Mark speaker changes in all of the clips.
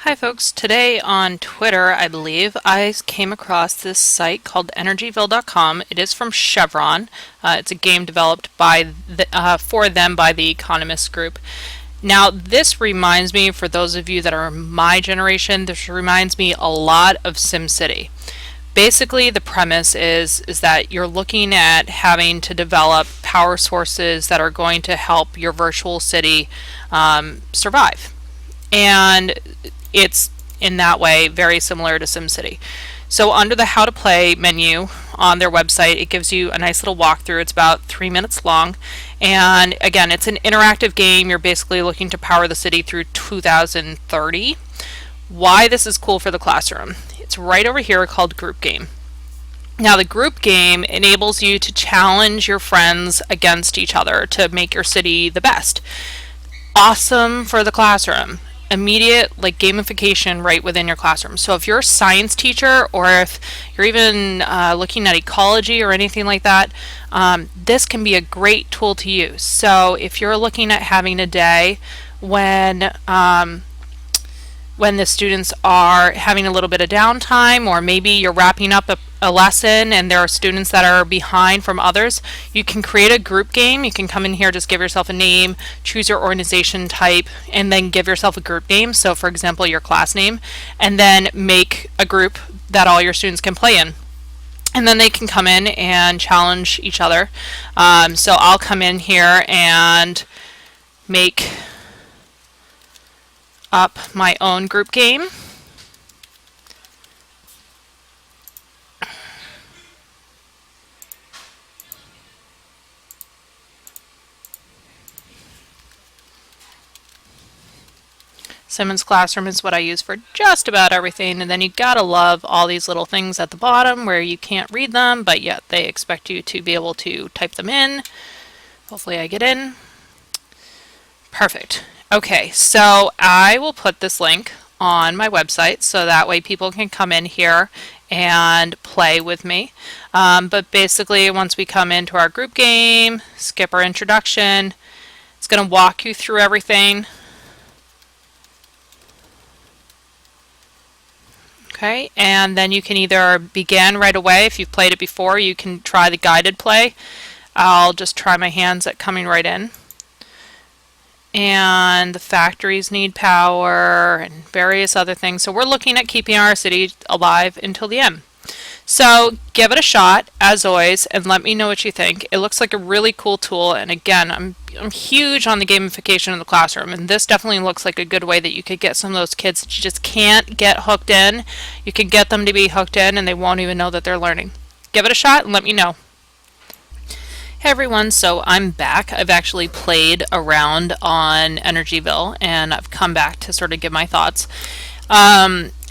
Speaker 1: Hi folks, today on Twitter, I believe, I came across this site called Energville.com. It is from Chevron. It's a game developed for them by the Economist Group. Now, this reminds me, for those of you that are my generation, this reminds me a lot of SimCity. Basically, the premise is that you're looking at having to develop power sources that are going to help your virtual city survive. And it's in that way very similar to SimCity. So under the How to Play menu on their website, it gives you a nice little walkthrough. It's about 3 minutes long. And again, it's an interactive game. You're basically looking to power the city through 2030. Why this is cool for the classroom. It's right over here called Group Game. Now, the group game enables you to challenge your friends against each other to make your city the best. Awesome for the classroom. Immediate gamification right within your classroom. So if you're a science teacher, or if you're even looking at ecology or anything like that, this can be a great tool to use. So if you're looking at having a day when the students are having a little bit of downtime, or maybe you're wrapping up a lesson and there are students that are behind from others, you can create a group game. You can come in here, just give yourself a name, choose your organization type, and then give yourself a group name. So for example, your class name, and then make a group that all your students can play in. And then they can come in and challenge each other. So I'll come in here and make up my own group game. Simmons Classroom is what I use for just about everything, and then you gotta love all these little things at the bottom where you can't read them, but yet they expect you to be able to type them in. Hopefully I get in. Perfect. Okay, so I will put this link on my website so that way people can come in here and play with me. But basically, once we come into our group game, skip our introduction, it's going to walk you through everything. Okay, and then you can either begin right away. If you've played it before, you can try the guided play. I'll just try my hands at coming right in. And the factories need power and various other things. So we're looking at keeping our city alive until the end. So give it a shot, as always, and let me know what you think. It looks like a really cool tool, and again, I'm huge on the gamification in the classroom, and this definitely looks like a good way that you could get some of those kids that you just can't get hooked in. You can get them to be hooked in, and they won't even know that they're learning. Give it a shot and let me know. Hey everyone, so I'm back. I've actually played around on Energville, and I've come back to sort of give my thoughts.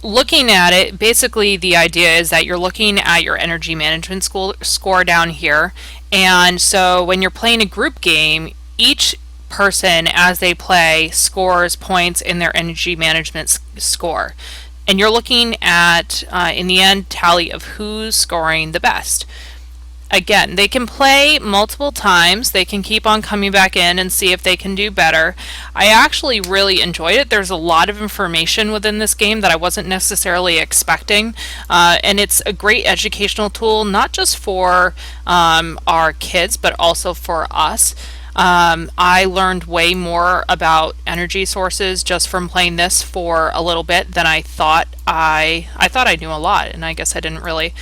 Speaker 1: Looking at it, basically the idea is that you're looking at your energy management score down here, and so when you're playing a group game, each person as they play scores points in their energy management score, and you're looking at in the end tally of who's scoring the best. Again, they can play multiple times. They can keep on coming back in and see if they can do better. I actually really enjoyed it. There's a lot of information within this game that I wasn't necessarily expecting. And it's a great educational tool, not just for our kids, but also for us. I learned way more about energy sources just from playing this for a little bit than I thought. I thought I knew a lot, and I guess I didn't really.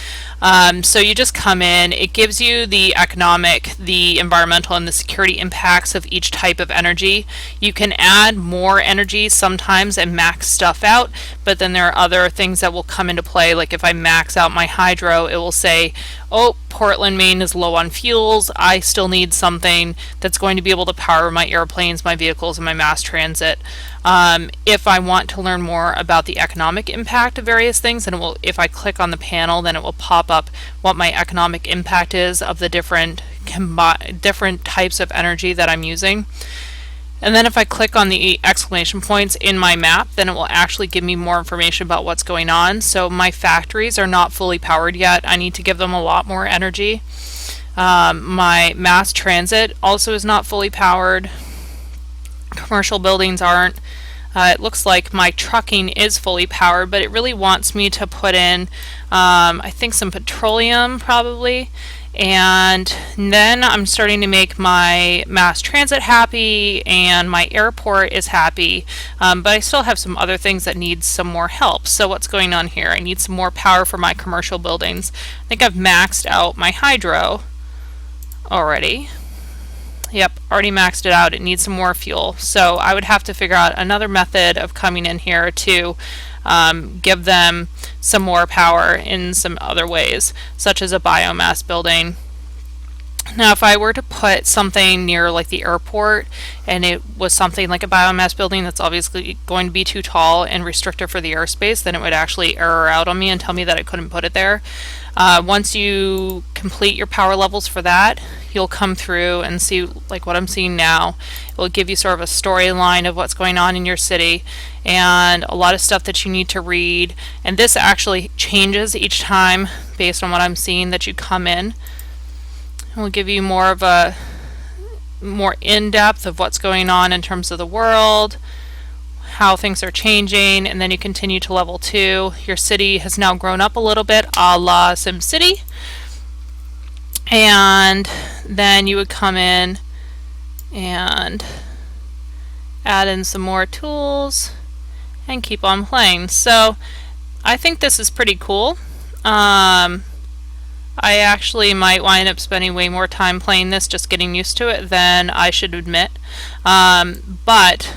Speaker 1: So you just come in, it gives you the economic, the environmental, and the security impacts of each type of energy. You can add more energy sometimes and max stuff out, but then there are other things that will come into play. Like if I max out my hydro, it will say, oh, Portland, Maine is low on fuels. I still need something that's going to be able to power my airplanes, my vehicles, and my mass transit. If I want to learn more about the economic impact of various things, then it will, if I click on the panel, then it will pop up what my economic impact is of the different types of energy that I'm using. And then if I click on the exclamation points in my map, then it will actually give me more information about what's going on. So my factories are not fully powered yet. I need to give them a lot more energy. My mass transit also is not fully powered. Commercial buildings aren't. It looks like my trucking is fully powered, but it really wants me to put in, I think, some petroleum probably. And then I'm starting to make my mass transit happy and my airport is happy, but I still have some other things that need some more help. So what's going on here? I need some more power for my commercial buildings. I think I've maxed out my hydro already. Yep, already maxed it out. It needs some more fuel. So I would have to figure out another method of coming in here to give them some more power in some other ways, such as a biomass building. Now, if I were to put something near like the airport and it was something like a biomass building that's obviously going to be too tall and restrictive for the airspace, then it would actually error out on me and tell me that I couldn't put it there. Once you complete your power levels for that, you'll come through and see like what I'm seeing now. It will give you sort of a storyline of what's going on in your city and a lot of stuff that you need to read. And this actually changes each time based on what I'm seeing that you come in. We'll give you more of a more in-depth of what's going on in terms of the world, how things are changing, and then you continue to level 2. Your city has now grown up a little bit, a la SimCity. And then you would come in and add in some more tools and keep on playing. So I think this is pretty cool. I actually might wind up spending way more time playing this, just getting used to it, than I should admit. But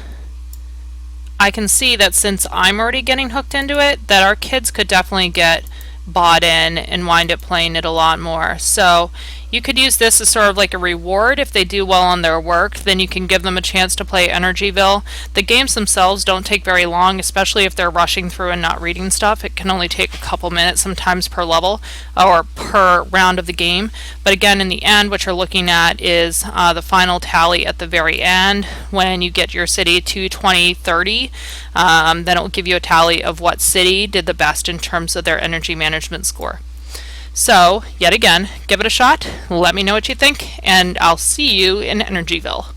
Speaker 1: I can see that since I'm already getting hooked into it, that our kids could definitely get bought in and wind up playing it a lot more. So you could use this as sort of like a reward if they do well on their work. Then you can give them a chance to play Energville. The games themselves don't take very long, especially if they're rushing through and not reading stuff. It can only take a couple minutes sometimes per level or per round of the game. But again, in the end, what you're looking at is the final tally at the very end when you get your city to 2030. Then it will give you a tally of what city did the best in terms of their energy management score. So, yet again, give it a shot, let me know what you think, and I'll see you in Energville.